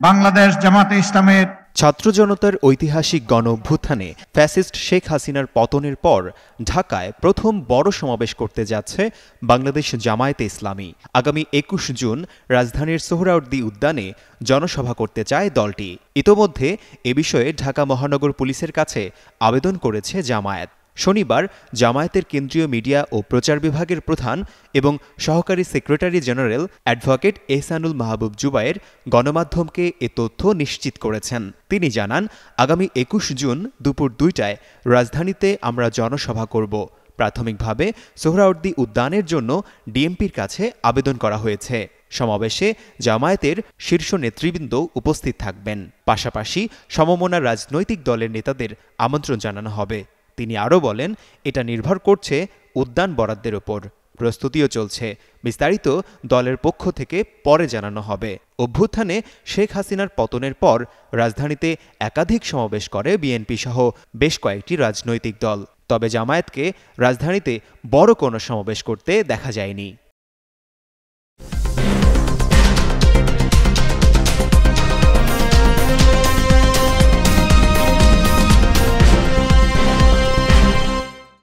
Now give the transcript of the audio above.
বাংলাদেশ জামাতে ইসলামের ছাত্র জনতার ঐতিহাসিক গণ অভ্যুত্থানে ফ্যাসিস্ট শেখ হাসিনার পতনের পর ঢাকায় প্রথম বড় সমাবেশ করতে যাচ্ছে বাংলাদেশ জামায়াতে ইসলামী। আগামী ২১ জুন রাজধানীর সোহরাওয়ার্দী উদ্যানে জনসভা করতে চায় দলটি। ইতোমধ্যে এ বিষয়ে ঢাকা মহানগর পুলিশের কাছে আবেদন করেছে জামায়াত। শনিবার জামায়াতের কেন্দ্রীয় মিডিয়া ও প্রচার বিভাগের প্রধান এবং সহকারী সেক্রেটারি জেনারেল অ্যাডভোকেট এহসানুল মাহবুব জুবায়ের গণমাধ্যমকে এ তথ্য নিশ্চিত করেছেন। তিনি জানান, আগামী ২১ জুন দুপুর ২টায় রাজধানীতে আমরা জনসভা করব। প্রাথমিকভাবে সোহরাওয়ার্দী উদ্যানের জন্য ডিএমপির কাছে আবেদন করা হয়েছে। সমাবেশে জামায়াতের শীর্ষ নেতৃবৃন্দ উপস্থিত থাকবেন। পাশাপাশি সমমনা রাজনৈতিক দলের নেতাদের আমন্ত্রণ জানানো হবে। তিনি আরও বলেন, এটা নির্ভর করছে উদ্যান বরাদ্দের ওপর। প্রস্তুতিও চলছে। বিস্তারিত দলের পক্ষ থেকে পরে জানানো হবে। অভ্যুত্থানে শেখ হাসিনার পতনের পর রাজধানীতে একাধিক সমাবেশ করে বিএনপি সহ বেশ কয়েকটি রাজনৈতিক দল। তবে জামায়াতকে রাজধানীতে বড় কোনো সমাবেশ করতে দেখা যায়নি।